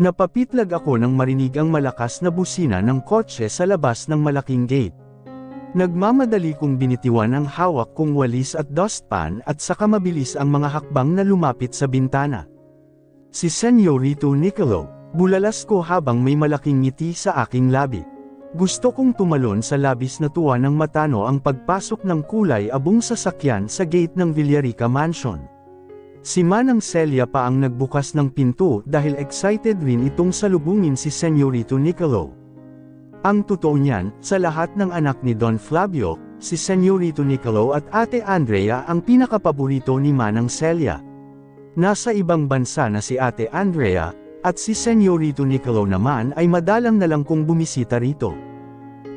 Napapitlag ako nang marinig ang malakas na busina ng kotse sa labas ng malaking gate. Nagmamadali kong binitiwan ang hawak kong walis at dustpan at saka mabilis ang mga hakbang na lumapit sa bintana. Si Senyorito Niccolo, bulalas ko habang may malaking ngiti sa aking labi. Gusto kong tumalon sa labis na tuwa ng matano ang pagpasok ng kulay abong sasakyan sa gate ng Villarica Mansion. Si Manang Celia pa ang nagbukas ng pinto dahil excited rin itong salubungin si Senyorito Niccolo. Ang totoo niyan, sa lahat ng anak ni Don Flavio, si Senyorito Niccolo at Ate Andrea ang pinakapaborito ni Manang Celia. Nasa ibang bansa na si Ate Andrea, at si Senyorito Niccolo naman ay madalang na lang kung bumisita rito.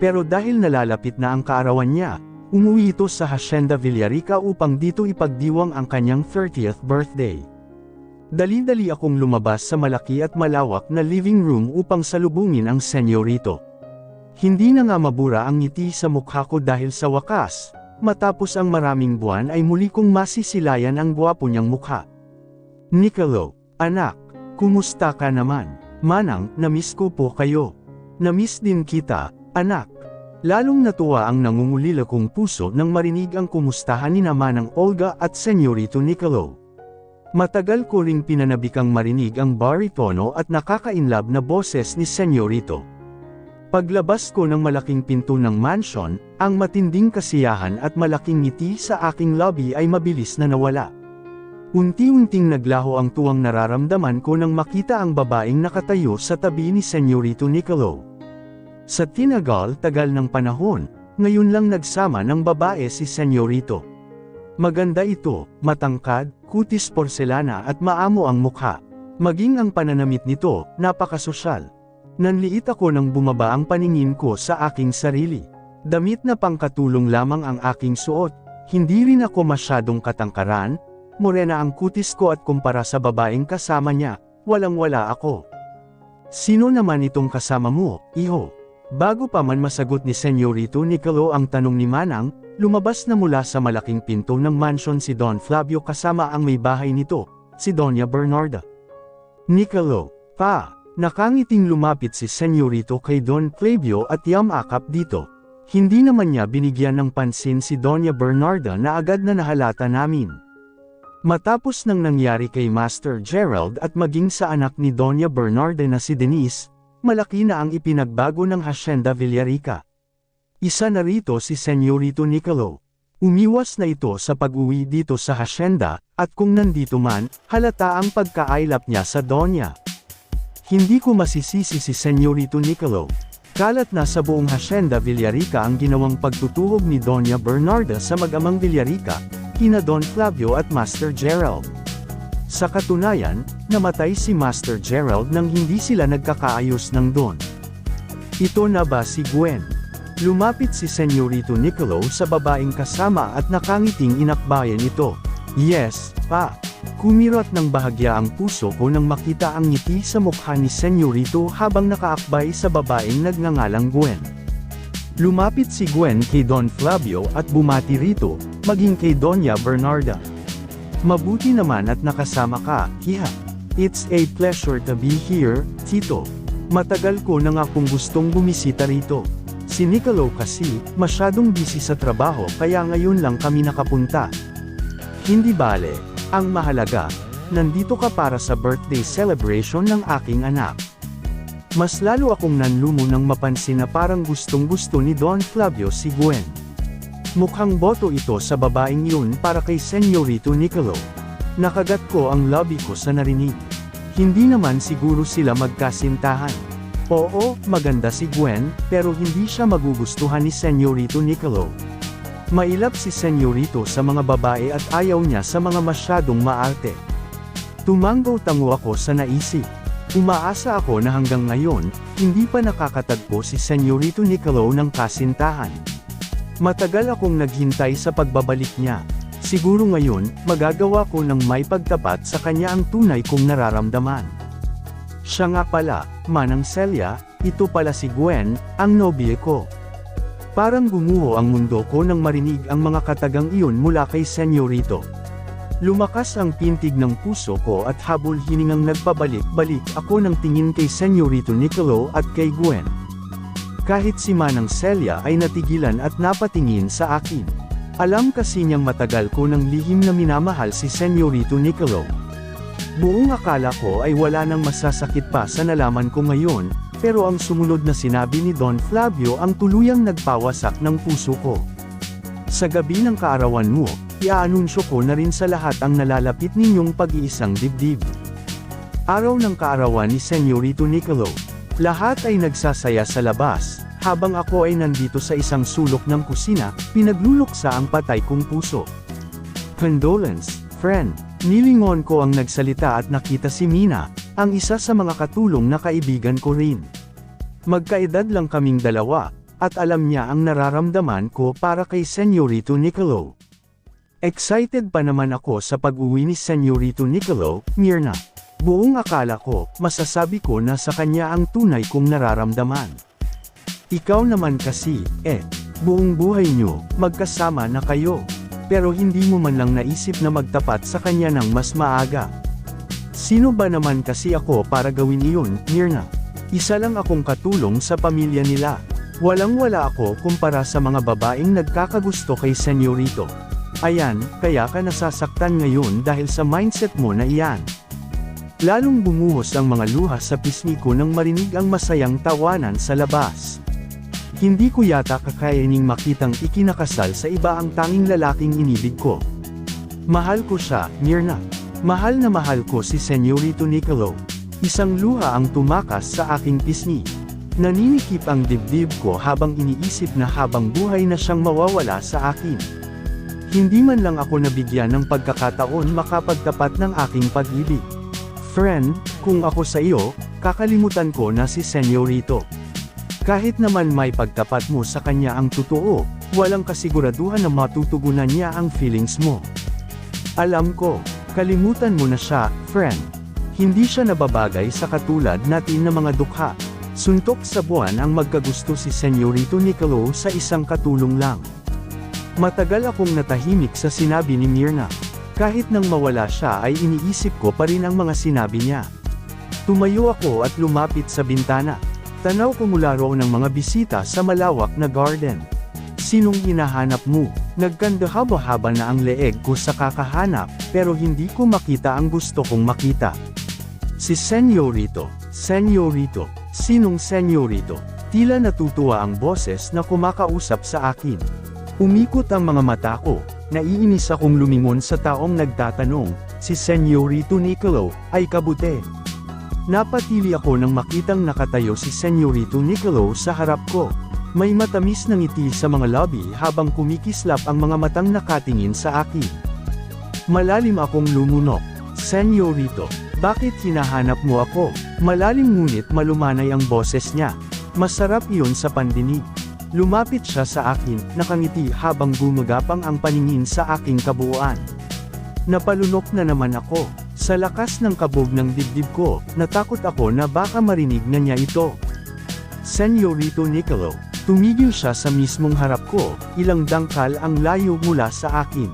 Pero dahil nalalapit na ang kaarawan niya, umuwi ito sa Hacienda Villarica upang dito ipagdiwang ang kanyang 30th birthday. Dali-dali akong lumabas sa malaki at malawak na living room upang salubungin ang senyorito. Hindi na nga mabura ang ngiti sa mukha ko dahil sa wakas, matapos ang maraming buwan ay muli kong masisilayan ang gwapo niyang mukha. Niccolo, anak, kumusta ka naman? Manang, namiss ko po kayo. Namiss din kita, anak. Lalong natuwa ang nangungulila kong puso nang marinig ang kumustahan ni Manang Olga at Senyorito Niccolo. Matagal ko ring pinanabikang marinig ang baritono at nakakainlab na boses ni Senyorito. Paglabas ko ng malaking pinto ng mansion, ang matinding kasiyahan at malaking ngiti sa aking lobby ay mabilis na nawala. Unti-unting naglaho ang tuwang nararamdaman ko nang makita ang babaeng nakatayo sa tabi ni Senyorito Niccolo. Sa tinagal-tagal ng panahon, ngayon lang nagsama ng babae si Senyorito. Maganda ito, matangkad, kutis porselana at maamo ang mukha. Maging ang pananamit nito, napakasosyal. Nanliit ako nang bumaba ang paningin ko sa aking sarili. Damit na pangkatulong lamang ang aking suot, hindi rin ako masyadong katangkaran, morena ang kutis ko at kumpara sa babaeng kasama niya, walang-wala ako. Sino naman itong kasama mo, iho? Bago pa man masagot ni Senyorito Niccolo ang tanong ni Manang, lumabas na mula sa malaking pinto ng mansion si Don Flavio kasama ang may bahay nito, si Doña Bernarda. Niccolo, pa, nakangiting lumapit si Senyorito kay Don Flavio at yamakap dito. Hindi naman niya binigyan ng pansin si Doña Bernarda na agad na nahalata namin. Matapos nang nangyari kay Master Gerald at maging sa anak ni Doña Bernarda na si Denise, malaki na ang ipinagbago ng Hacienda Villarica. Isa na rito si Senyorito Niccolo. Umiwas na ito sa pag-uwi dito sa Hacienda, at kung nandito man, halata ang pagkaaylap niya sa Doña. Hindi ko masisisi si Senyorito Niccolo. Kalat na sa buong Hacienda Villarica ang ginawang pagtutuhog ni Doña Bernarda sa mag-amang Villarica, kina Don Flavio at Master Gerald. Sa katunayan, namatay si Master Gerald nang hindi sila nagkakaayos ng Don. Ito na ba si Gwen? Lumapit si Senyorito Niccolo sa babaeng kasama at nakangiting inakbayan ito. Yes, pa. Kumirot ng bahagya ang puso ko nang makita ang ngiti sa mukha ni Senyorito habang nakaakbay sa babaeng nagngangalang Gwen. Lumapit si Gwen kay Don Flavio at bumati rito, maging kay Doña Bernarda. Mabuti naman at nakasama ka, hiha. It's a pleasure to be here, Tito. Matagal ko na nga kung gustong bumisita rito. Si Niccolo kasi, masyadong busy sa trabaho kaya ngayon lang kami nakapunta. Hindi bale, ang mahalaga, nandito ka para sa birthday celebration ng aking anak. Mas lalo akong nanlumo nang mapansin na parang gustong-gusto ni Don Flavio si Gwen. Mukhang boto ito sa babaeng yun para kay Senyorito Niccolo. Nakagat ko ang lobby ko sa narinig. Hindi naman siguro sila magkasintahan. Oo, maganda si Gwen, pero hindi siya magugustuhan ni Senyorito Niccolo. Mailap si Senyorito sa mga babae at ayaw niya sa mga masyadong maarte. Tumanggo-tango ako sa naisip. Umaasa ako na hanggang ngayon, hindi pa nakakatagpo si Senyorito Niccolo ng kasintahan. Matagal akong naghintay sa pagbabalik niya. Siguro ngayon, magagawa ko ng may pagtapat sa kanya ang tunay kong nararamdaman. Siya nga pala, Manang Celia, ito pala si Gwen, ang nobye ko. Parang gumuho ang mundo ko nang marinig ang mga katagang iyon mula kay Senyorito. Lumakas ang pintig ng puso ko at habol hiningang nagpabalik-balik ako ng tingin kay Senyorito Niccolo at kay Gwen. Kahit si Manang Celia ay natigilan at napatingin sa akin. Alam kasi niyang matagal ko ng lihim na minamahal si Senyorito Niccolo. Buong akala ko ay wala nang masasakit pa sa nalaman ko ngayon, pero ang sumunod na sinabi ni Don Flavio ang tuluyang nagpawasak ng puso ko. Sa gabi ng kaarawan mo, iaanunsyo ko na rin sa lahat ang nalalapit ninyong pag-iisang dibdib. Araw ng kaarawan ni Senyorito Niccolo. Lahat ay nagsasaya sa labas, habang ako ay nandito sa isang sulok ng kusina, pinagluluksa ang patay kong puso. Condolence, friend. Nilingon ko ang nagsalita at nakita si Mina, ang isa sa mga katulong na kaibigan ko rin. Magkaedad lang kaming dalawa, at alam niya ang nararamdaman ko para kay Senyorito Niccolo. Excited pa naman ako sa pag-uwi ni Senyorito Niccolo, Mirna. Buong akala ko, masasabi ko na sa kanya ang tunay kong nararamdaman. Ikaw naman kasi, buong buhay nyo, magkasama na kayo. Pero hindi mo man lang naisip na magtapat sa kanya ng mas maaga. Sino ba naman kasi ako para gawin iyon, Mirna? Isa lang akong katulong sa pamilya nila. Walang-wala ako kumpara sa mga babaeng nagkakagusto kay Senyorito. Ayan, kaya ka nasasaktan ngayon dahil sa mindset mo na iyan. Lalong bumuhos ang mga luha sa pisngi ko nang marinig ang masayang tawanan sa labas. Hindi ko yata kakayaning makitang ikinakasal sa iba ang tanging lalaking inibig ko. Mahal ko siya, Mirna. Mahal na mahal ko si Senyorito Niccolo. Isang luha ang tumakas sa aking pisngi. Naninikip ang dibdib ko habang iniisip na habang buhay na siyang mawawala sa akin. Hindi man lang ako nabigyan ng pagkakataon makapagtapat ng aking pag-ibig. Friend, kung ako sa iyo, kakalimutan ko na si Senyorito. Kahit naman may pagtapat mo sa kanya ang totoo, walang kasiguraduhan na matutugunan niya ang feelings mo. Alam ko, kalimutan mo na siya, friend. Hindi siya nababagay sa katulad natin na mga dukha. Suntok sa buwan ang magkagusto si Senyorito Niccolo sa isang katulong lang. Matagal akong natahimik sa sinabi ni Mirna. Kahit nang mawala siya ay iniisip ko pa rin ang mga sinabi niya. Tumayo ako at lumapit sa bintana. Tanaw ko mula roon ng mga bisita sa malawak na garden. Sinong hinahanap mo? Nagkandahaba-haba na ang leeg ko sa kakahanap, pero hindi ko makita ang gusto kong makita. Si Senyorito. Senyorito. Sinong Senyorito? Tila natutuwa ang boses na kumakausap sa akin. Umikot ang mga mata ko. Naiinis akong lumingon sa taong nagtatanong, si Senyorito Niccolo, ay kabute. Napatili ako nang makitang nakatayo si Senyorito Niccolo sa harap ko. May matamis na ngiti sa mga labi habang kumikislap ang mga matang nakatingin sa akin. Malalim akong lumunok. Senyorito, bakit hinahanap mo ako? Malalim ngunit malumanay ang boses niya. Masarap iyon sa pandinig. Lumapit siya sa akin, nakangiti habang gumagapang ang paningin sa aking kabuuan. Napalunok na naman ako. Sa lakas ng kabog ng dibdib ko, natakot ako na baka marinig na niya ito. Senyorito Niccolo, tumigil siya sa mismong harap ko, ilang dangkal ang layo mula sa akin.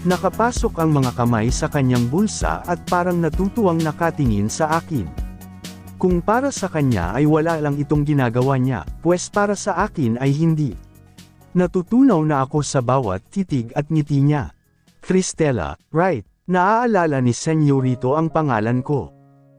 Nakapasok ang mga kamay sa kanyang bulsa at parang natutuwang nakatingin sa akin. Kung para sa kanya ay wala lang itong ginagawa niya, pues para sa akin ay hindi. Natutunaw na ako sa bawat titig at ngiti niya. Cristela, right, naaalala ni Senyorito ang pangalan ko.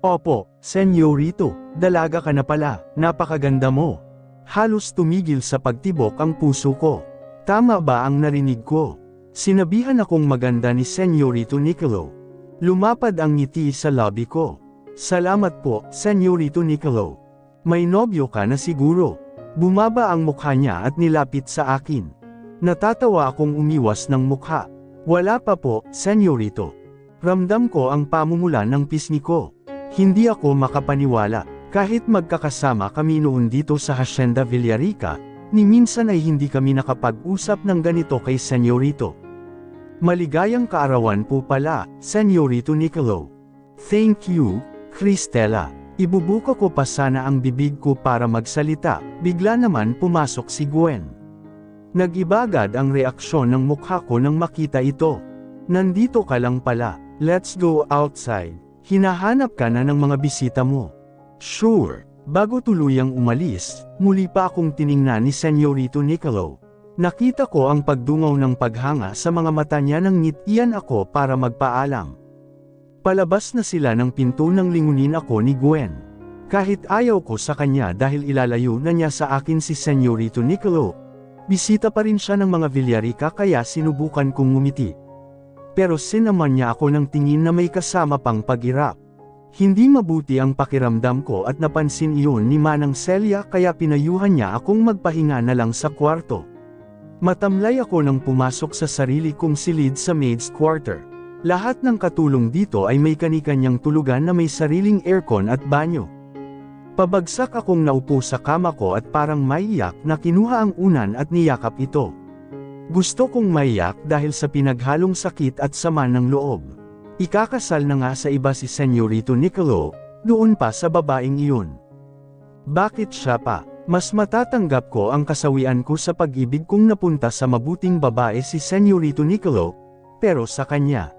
Opo, Senyorito, dalaga ka na pala, napakaganda mo. Halos tumigil sa pagtibok ang puso ko. Tama ba ang narinig ko? Sinabihan akong maganda ni Senyorito Niccolo. Lumapad ang ngiti sa labi ko. Salamat po, Senyorito Niccolo. May nobyo ka na siguro. Bumaba ang mukha niya at nilapit sa akin. Natatawa akong umiwas ng mukha. Wala pa po, Senyorito. Ramdam ko ang pamumula ng pisngi ko. Hindi ako makapaniwala. Kahit magkakasama kami noon dito sa Hacienda Villarica, ni minsan ay hindi kami nakapag-usap ng ganito kay Senyorito. Maligayang kaarawan po pala, Senyorito Niccolo. Thank you, Cristela. Ibubuka ko pa sana ang bibig ko para magsalita, bigla naman pumasok si Gwen. Nag-iba agad ang reaksyon ng mukha ko nang makita ito. Nandito ka lang pala. Let's go outside. Hinahanap ka na ng mga bisita mo. Sure. Bago tuluyang umalis, muli pa akong tiningnan ni Senyorito Niccolo. Nakita ko ang pagdungaw ng paghanga sa mga mata niya nang ngitian ako para magpaalam. Palabas na sila ng pinto nang lingunin ako ni Gwen. Kahit ayaw ko sa kanya dahil ilalayo na niya sa akin si Senyorito Niccolo, bisita pa rin siya ng mga Villarica kaya sinubukan kong ngumiti. Pero sinaman niya ako ng tingin na may kasama pang pag-irap. Hindi mabuti ang pakiramdam ko at napansin iyon ni Manang Celia kaya pinayuhan niya akong magpahinga na lang sa kwarto. Matamlay ako nang pumasok sa sarili kong silid sa maid's quarter. Lahat ng katulong dito ay may kani-kanyang tulugan na may sariling aircon at banyo. Pabagsak akong naupo sa kama ko at parang maiyak na kinuha ang unan at niyakap ito. Gusto kong maiyak dahil sa pinaghalong sakit at sama ng loob. Ikakasal na nga sa iba si Senyorito Niccolo, doon pa sa babaeng iyon. Bakit siya pa? Mas matatanggap ko ang kasawian ko sa pag-ibig kung napunta sa mabuting babae si Senyorito Niccolo, pero sa kanya.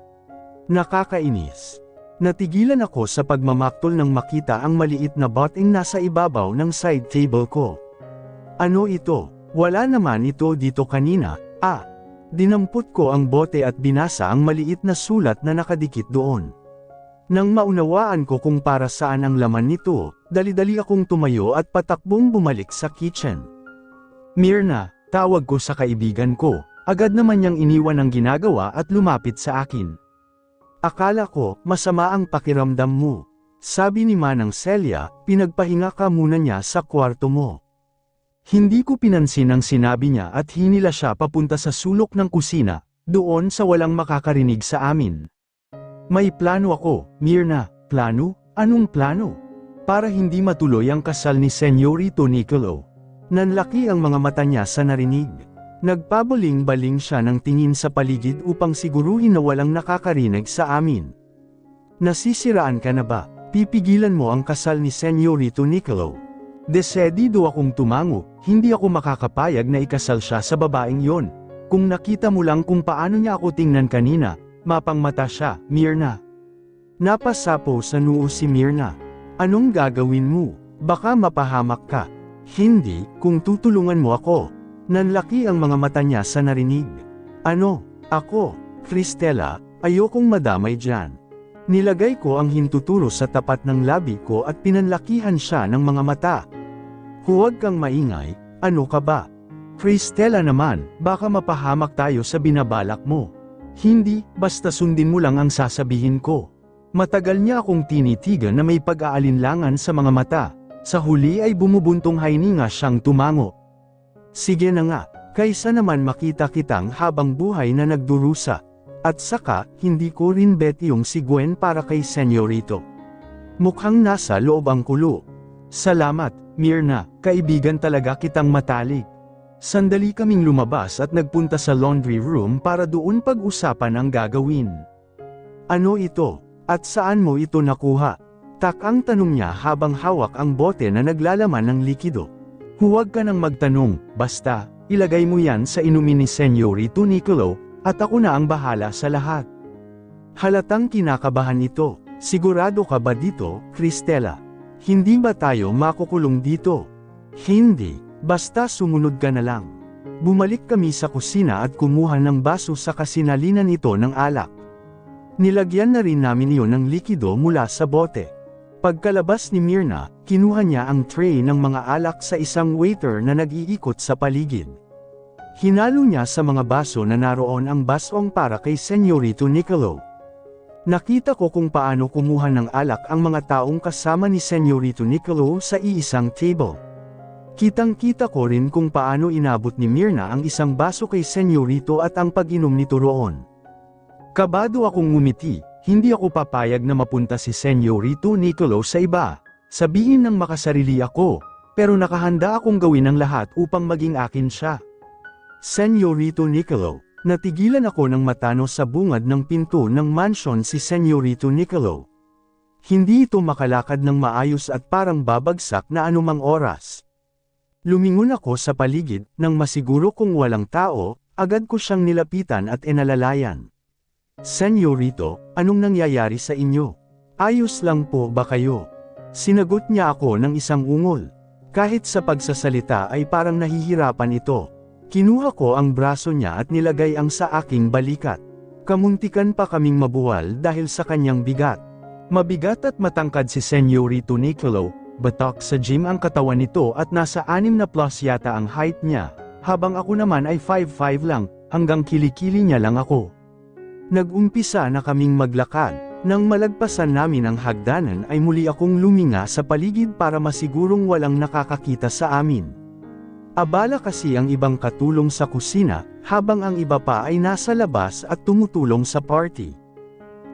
Nakakainis. Natigilan ako sa pagmamaktol nang makita ang maliit na boteng nasa ibabaw ng side table ko. Ano ito? Wala naman ito dito kanina. Dinampot ko ang bote at binasa ang maliit na sulat na nakadikit doon. Nang maunawaan ko kung para saan ang laman nito, dali-dali akong tumayo at patakbong bumalik sa kitchen. Myrna, tawag ko sa kaibigan ko, agad naman niyang iniwan ang ginagawa at lumapit sa akin. Akala ko, masama ang pakiramdam mo. Sabi ni Manang Celia, pinagpahinga ka muna niya sa kwarto mo. Hindi ko pinansin ang sinabi niya at hinila siya papunta sa sulok ng kusina, doon sa walang makakarinig sa amin. May plano ako, Myrna. Plano? Anong plano? Para hindi matuloy ang kasal ni Senyorito Niccolo. Nanlaki ang mga mata niya sa narinig. Nagpabaling-baling siya ng tingin sa paligid upang siguruhin na walang nakakarinig sa amin. Nasisiraan ka na ba? Pipigilan mo ang kasal ni Senyorito Niccolo. Desedido akong tumango, hindi ako makakapayag na ikasal siya sa babaeng yon. Kung nakita mo lang kung paano niya ako tingnan kanina, mapangmata siya, Myrna. Napasapo sa noo si Myrna. Anong gagawin mo? Baka mapahamak ka. Hindi, kung tutulungan mo ako. Nanlaki ang mga mata niya sa narinig. Ano? Ako? Cristela, ayokong madamay dyan. Nilagay ko ang hintuturo sa tapat ng labi ko at pinanlakihan siya ng mga mata. Huwag kang maingay, ano ka ba? Cristela naman, baka mapahamak tayo sa binabalak mo. Hindi, basta sundin mo lang ang sasabihin ko. Matagal niya akong tinitigan na may pag-aalinlangan sa mga mata. Sa huli ay bumubuntong hininga siyang tumango. Sige na nga, kaysa naman makita kitang habang buhay na nagdurusa. At saka, hindi ko rin bet yung si Gwen para kay Senyorito. Mukhang nasa loob ang kulo. Salamat, Myrna, kaibigan talaga kitang matalik. Sandali kaming lumabas at nagpunta sa laundry room para doon pag-usapan ang gagawin. Ano ito? At saan mo ito nakuha? Tak ang tanong niya habang hawak ang bote na naglalaman ng likido. Huwag ka nang magtanong, basta, ilagay mo yan sa inumin ni Senyorito Niccolo, at ako na ang bahala sa lahat. Halatang kinakabahan ito. Sigurado ka ba dito, Cristela? Hindi ba tayo makukulong dito? Hindi, basta sumunod ka na lang. Bumalik kami sa kusina at kumuha ng baso sa kasinalinan ito ng alak. Nilagyan na rin namin iyon ng likido mula sa bote. Pagkalabas ni Myrna, kinuha niya ang tray ng mga alak sa isang waiter na nag-iikot sa paligid. Hinalo niya sa mga baso na naroon ang basong para kay Senyorito Niccolo. Nakita ko kung paano kumuha ng alak ang mga taong kasama ni Senyorito Niccolo sa iisang table. Kitang-kita ko rin kung paano inabot ni Myrna ang isang baso kay Senyorito at ang pag-inom nito roon. Kabado akong ngumiti, hindi ako papayag na mapunta si Senyorito Niccolo sa iba. Sabihin ng makasarili ako, pero nakahanda akong gawin ang lahat upang maging akin siya. Senyorito Niccolo, natigilan ako ng matano sa bungad ng pinto ng mansyon si Senyorito Niccolo. Hindi ito makalakad ng maayos at parang babagsak na anumang oras. Lumingon ako sa paligid, nang masiguro kung walang tao, agad ko siyang nilapitan at inalalayan. "Senyorito, anong nangyayari sa inyo? Ayos lang po ba kayo?" Sinagot niya ako ng isang ungol. Kahit sa pagsasalita ay parang nahihirapan ito. Kinuha ko ang braso niya at nilagay ang sa aking balikat. Kamuntikan pa kaming mabuwal dahil sa kanyang bigat. Mabigat at matangkad si Senyorito Nicolo, batak sa gym ang katawan nito at nasa 6 na plus yata ang height niya, habang ako naman ay 5'5 lang, hanggang kilikili niya lang ako. Nag-umpisa na kaming maglakad. Nang malagpasan namin ang hagdanan ay muli akong luminga sa paligid para masigurong walang nakakakita sa amin. Abala kasi ang ibang katulong sa kusina, habang ang iba pa ay nasa labas at tumutulong sa party.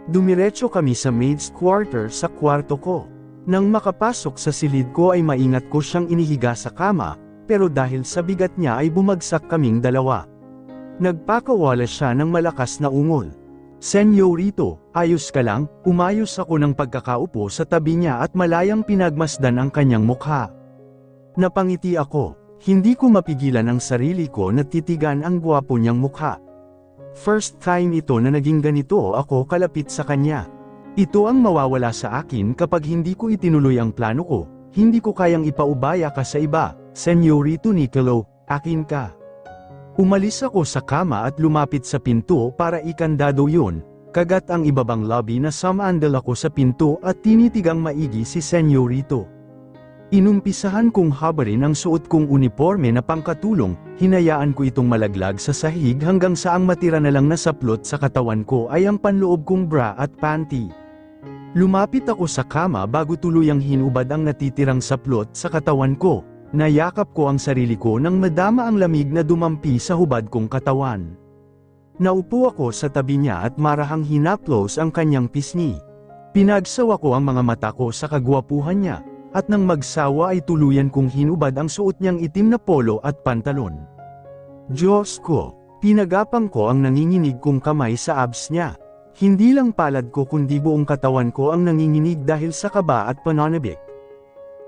Dumiretso kami sa maid's quarter sa kwarto ko. Nang makapasok sa silid ko ay maingat ko siyang inihiga sa kama, pero dahil sa bigat niya ay bumagsak kaming dalawa. Nagpakawala siya ng malakas na ungol. "Senyorito, ayos ka lang?" Umayos ako ng pagkakaupo sa tabi niya at malayang pinagmasdan ang kanyang mukha. Napangiti ako. Hindi ko mapigilan ang sarili ko na titigan ang gwapo niyang mukha. First time ito na naging ganito ako kalapit sa kanya. Ito ang mawawala sa akin kapag hindi ko itinuloy ang plano ko. Hindi ko kayang ipaubaya ka sa iba. "Senyorito Nicolo, akin ka." Umalis ako sa kama at lumapit sa pinto para ikandado yun, kagat ang ibabang lobby na sumandal ako sa pinto at tinitigang maigi si Senyorito. Inumpisahan kong habarin ang suot kong uniforme na pangkatulong, hinayaan ko itong malaglag sa sahig hanggang sa ang matira na lang na saplot sa katawan ko ay ang panloob kong bra at panty. Lumapit ako sa kama bago tuluyang hinubad ang natitirang saplot sa katawan ko. Nayakap ko ang sarili ko nang madama ang lamig na dumampi sa hubad kong katawan. Naupo ako sa tabi niya at marahang hinaplos ang kanyang pisngi. Pinagsawa ko ang mga mata ko sa kagwapuhan niya, at nang magsawa ay tuluyan kong hinubad ang suot niyang itim na polo at pantalon. Diyos ko, pinagapang ko ang nanginginig kong kamay sa abs niya. Hindi lang palad ko kundi buong katawan ko ang nanginginig dahil sa kaba at pananabik.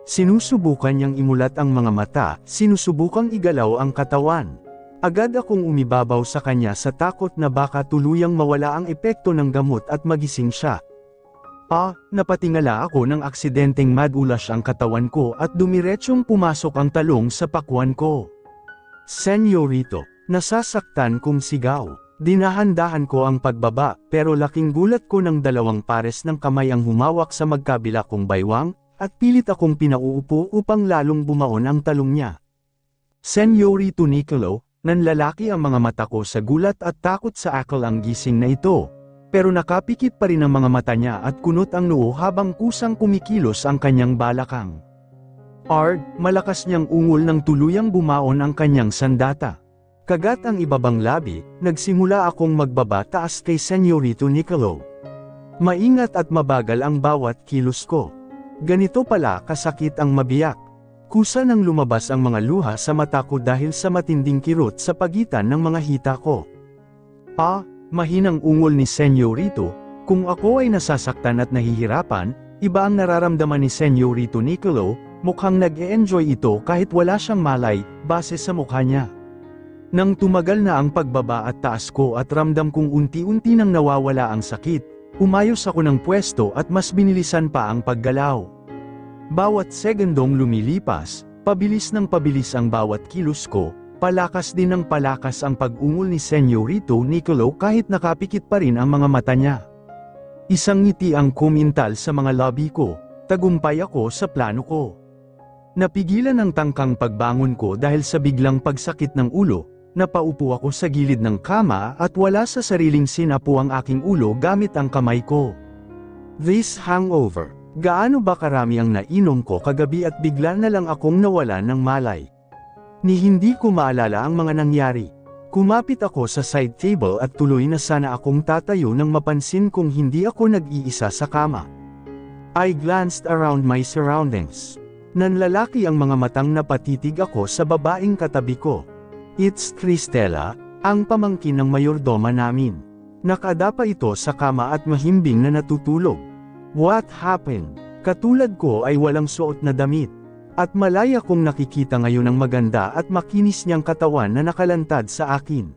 Sinusubukan niyang imulat ang mga mata, sinusubukang igalaw ang katawan. Agad akong umibabaw sa kanya sa takot na baka tuluyang mawala ang epekto ng gamot at magising siya. Napatingala ako ng aksidenteng madulas ang katawan ko at dumiretsyong pumasok ang talong sa pakwan ko. "Senyorito," nasasaktan kong sigaw. Dinahan-dahan ko ang pagbaba, pero laking gulat ko ng 2 pares ng kamay ang humawak sa magkabila kong baywang, at pilit akong pinauupo upang lalong bumaon ang talong niya. "Senyorito Nicolo," nanlalaki ang mga mata ko sa gulat at takot sa akal ang gising na ito. Pero nakapikit pa rin ang mga mata niya at kunot ang noo habang kusang kumikilos ang kanyang balakang. Malakas niyang ungol nang tuluyang bumaon ang kanyang sandata. Kagat ang ibabang labi, nagsimula akong magbaba taas kay Senyorito Nicolo. Maingat at mabagal ang bawat kilos ko. Ganito pala kasakit ang mabiyak. Kusa nang lumabas ang mga luha sa mata ko dahil sa matinding kirot sa pagitan ng mga hita ko. Mahinang ungol ni Senyorito. Kung ako ay nasasaktan at nahihirapan, iba ang nararamdaman ni Senyorito Nicolo, mukhang nag-e-enjoy ito kahit wala siyang malay, base sa mukha niya. Nang tumagal na ang pagbaba at taas ko at ramdam kong unti-unti nang nawawala ang sakit, umayos ako ng pwesto at mas binilisan pa ang paggalaw. Bawat segundong lumilipas, pabilis ng pabilis ang bawat kilos ko, palakas din ng palakas ang pag-ungol ni Senyorito Nicolo kahit nakapikit pa rin ang mga mata niya. Isang ngiti ang kumintal sa mga labi ko, tagumpay ako sa plano ko. Napigilan ang tangkang pagbangon ko dahil sa biglang pagsakit ng ulo, napaupo ako sa gilid ng kama at wala sa sariling sinapo ang aking ulo gamit ang kamay ko. This hangover, gaano ba karami ang nainom ko kagabi at bigla na lang akong nawalan ng malay. Ni hindi ko maalala ang mga nangyari. Kumapit ako sa side table at tuloy na sana akong tatayo nang mapansin kong hindi ako nag-iisa sa kama. I glanced around my surroundings. Nanlalaki ang mga matang napatitig ako sa babaeng katabi ko. It's Cristela, ang pamangkin ng mayordoma namin. Nakadapa ito sa kama at mahimbing na natutulog. What happened? Katulad ko ay walang suot na damit. At malaya kong nakikita ngayon ang maganda at makinis niyang katawan na nakalantad sa akin.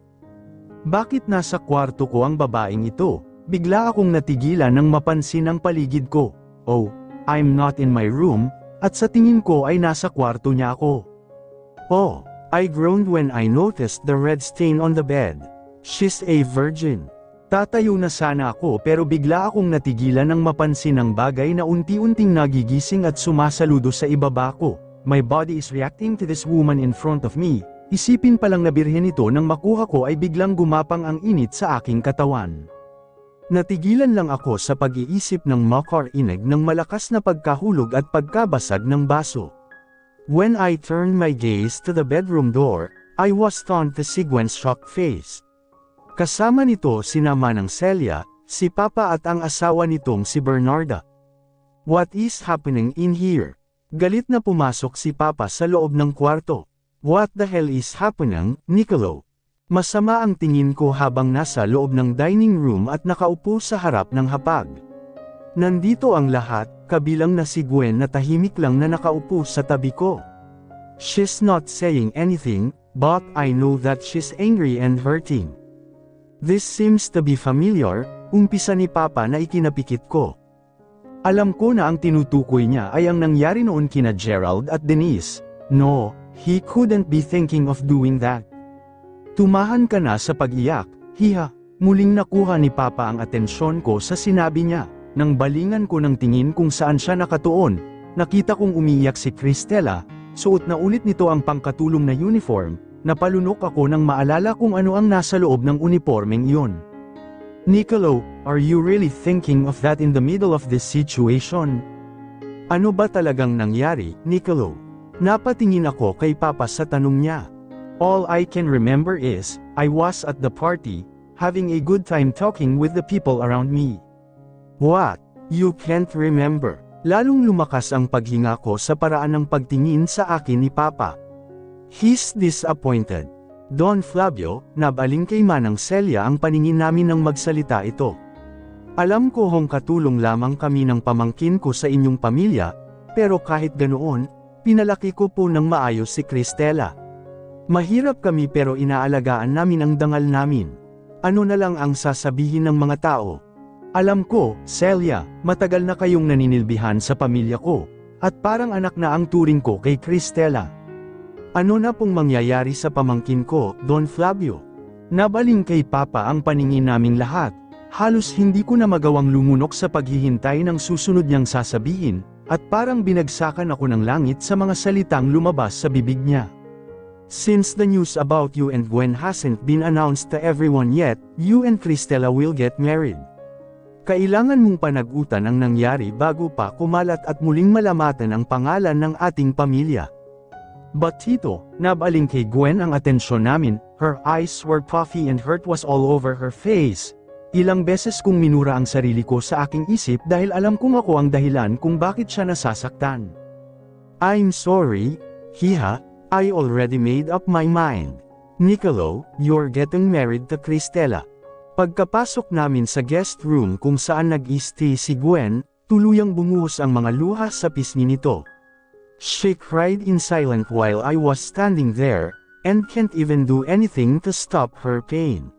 Bakit nasa kwarto ko ang babaeng ito? Bigla akong natigilan nang mapansin ang paligid ko. Oh, I'm not in my room, at sa tingin ko ay nasa kwarto niya ako. Oh, I groaned when I noticed the red stain on the bed. She's a virgin. Tatayo na sana ako pero bigla akong natigilan nang mapansin ang bagay na unti-unting nagigising at sumasaludo sa ibaba ko. My body is reacting to this woman in front of me. Isipin palang na birhen ito nang makuha ko ay biglang gumapang ang init sa aking katawan. Natigilan lang ako sa pag-iisip ng makarinig ng malakas na pagkahulog at pagkabasag ng baso. When I turned my gaze to the bedroom door, I was stunned to see Gwen's shocked face. Kasama nito sina Manang Celia, si Papa at ang asawa nitong si Bernarda. What is happening in here? Galit na pumasok si Papa sa loob ng kwarto. What the hell is happening, Nicolo? Masama ang tingin ko habang nasa loob ng dining room at nakaupo sa harap ng hapag. Nandito ang lahat, kabilang na si Gwen na tahimik lang na nakaupo sa tabi ko. She's not saying anything, but I know that she's angry and hurting. This seems to be familiar, umpisa ni Papa na ikinapikit ko. Alam ko na ang tinutukoy niya ay ang nangyari noon kina Gerald at Denise. No, he couldn't be thinking of doing that. Tumahan ka na sa pag-iyak, hiha. Muling nakuha ni Papa ang atensyon ko sa sinabi niya. Nang balingan ko ng tingin kung saan siya nakatuon, nakita kong umiiyak si Cristela, suot na ulit nito ang pangkatulong na uniform. Napalunok ako nang maalala kung ano ang nasa loob ng unipormeng iyon. Nicolo, are you really thinking of that in the middle of this situation? Ano ba talagang nangyari, Nicolo? Napatingin ako kay Papa sa tanong niya. All I can remember is, I was at the party, having a good time talking with the people around me. What? You can't remember? Lalong lumakas ang paghinga ko sa paraan ng pagtingin sa akin ni Papa. He's disappointed. Don Flavio, nabaling kay Manang Celia ang paningin namin nang magsalita ito. Alam ko hong katulong lamang kami ng pamangkin ko sa inyong pamilya, pero kahit ganoon, pinalaki ko po ng maayos si Cristela. Mahirap kami pero inaalagaan namin ang dangal namin. Ano na lang ang sasabihin ng mga tao? Alam ko, Celia, matagal na kayong naninilbihan sa pamilya ko, at parang anak na ang turing ko kay Cristela. Ano na pong mangyayari sa pamangkin ko, Don Flavio? Nabaling kay Papa ang paningin naming lahat, halos hindi ko na magawang lumunok sa paghihintay ng susunod niyang sasabihin, at parang binagsakan ako ng langit sa mga salitang lumabas sa bibig niya. Since the news about you and Gwen hasn't been announced to everyone yet, you and Cristela will get married. Kailangan mong panagutan ang nangyari bago pa kumalat at muling malamatan ang pangalan ng ating pamilya. But Tito, nabaling kay Gwen ang atensyon namin, her eyes were puffy and hurt was all over her face. Ilang beses kong minura ang sarili ko sa aking isip dahil alam kong ako ang dahilan kung bakit siya nasasaktan. I'm sorry, hiha, I already made up my mind. Nicolo, you're getting married to Cristela. Pagkapasok namin sa guest room kung saan nag-stay si Gwen, tuluyang bumuhos ang mga luha sa pisngi nito. She cried in silence while I was standing there, and can't even do anything to stop her pain.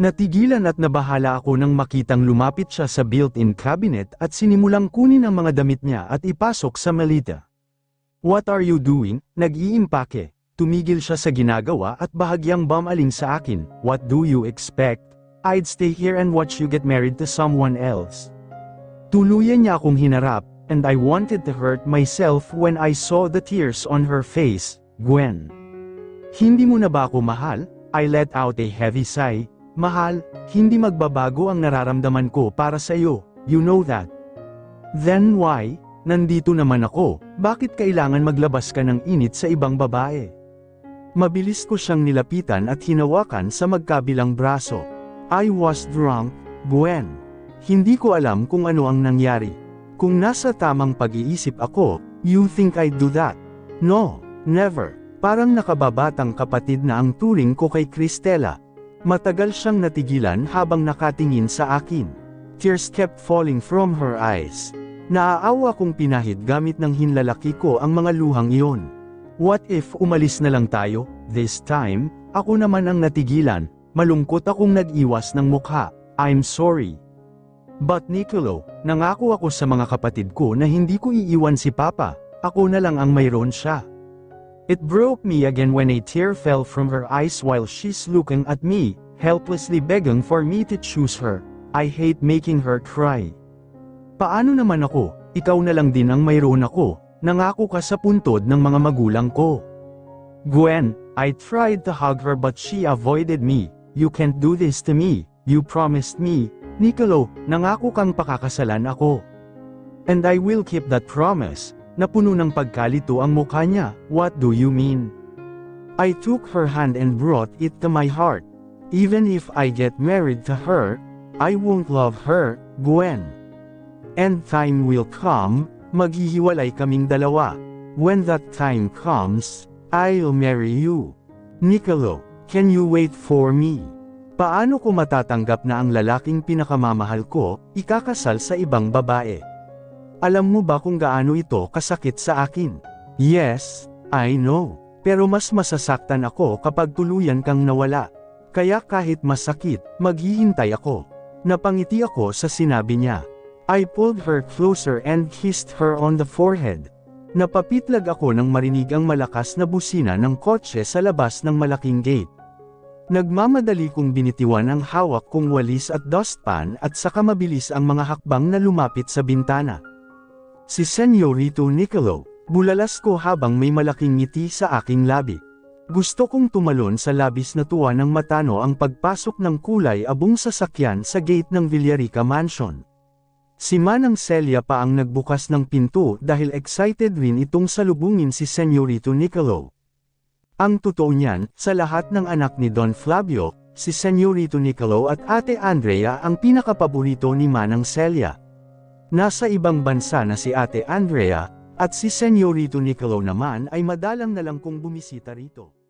Natigilan at nabahala ako nang makitang lumapit siya sa built-in cabinet at sinimulang kunin ang mga damit niya at ipasok sa malita. What are you doing? Nag-iimpake. Tumigil siya sa ginagawa at bahagyang bumaling sa akin. What do you expect? I'd stay here and watch you get married to someone else. Tuluyan niya akong hinarap, and I wanted to hurt myself when I saw the tears on her face. Gwen. Hindi mo na ba ako mahal? I let out a heavy sigh. Mahal, hindi magbabago ang nararamdaman ko para sa iyo, you know that. Then why? Nandito naman ako, bakit kailangan maglabas ka ng init sa ibang babae? Mabilis ko siyang nilapitan at hinawakan sa magkabilang braso. I was drunk, Gwen. Hindi ko alam kung ano ang nangyari. Kung nasa tamang pag-iisip ako, you think I'd do that? No, never. Parang nakababatang kapatid na ang turing ko kay Cristela. Matagal siyang natigilan habang nakatingin sa akin. Tears kept falling from her eyes. Naaawa kong pinahid gamit ng hinlalaki ko ang mga luhang iyon. What if umalis na lang tayo? This time, ako naman ang natigilan. Malungkot akong nag-iwas ng mukha. I'm sorry. But Nicolo, nangako ako sa mga kapatid ko na hindi ko iiwan si Papa, ako na lang ang mayroon siya. It broke me again when a tear fell from her eyes while she's looking at me, helplessly begging for me to choose her. I hate making her cry. Paano naman ako, ikaw na lang din ang mayroon ako, nangako ka sa puntod ng mga magulang ko. Gwen, I tried to hug her but she avoided me. You can't do this to me, you promised me. Nicolo, nangako kang pakakasalan ako. And I will keep that promise. Napuno ng pagkalito ang mukha niya. What do you mean? I took her hand and brought it to my heart. Even if I get married to her, I won't love her, Gwen. And time will come, maghihiwalay kaming dalawa. When that time comes, I'll marry you. Nicolo, can you wait for me? Paano ko matatanggap na ang lalaking pinakamamahal ko, ikakasal sa ibang babae? Alam mo ba kung gaano ito kasakit sa akin? Yes, I know. Pero mas masasaktan ako kapag tuluyan kang nawala. Kaya kahit masakit, maghihintay ako. Napangiti ako sa sinabi niya. I pulled her closer and kissed her on the forehead. Napapitlag ako nang marinig ang malakas na busina ng kotse sa labas ng malaking gate. Nagmamadali kong binitiwan ang hawak kong walis at dustpan at saka mabilis ang mga hakbang na lumapit sa bintana. Si Senyorito Nicolo, bulalas ko habang may malaking ngiti sa aking labi. Gusto kong tumalon sa labis na tuwa ng matano ang pagpasok ng kulay abong sasakyan sa gate ng Villarica Mansion. Si Manang Celia pa ang nagbukas ng pinto dahil excited rin itong salubungin si Senyorito Nicolo. Ang totoo niyan, sa lahat ng anak ni Don Flavio, si Senyorito Nicolo at Ate Andrea ang pinakapaborito ni Manang Celia. Nasa ibang bansa na si Ate Andrea, at si Senyorito Nicolo naman ay madalang na lang kung bumisita rito.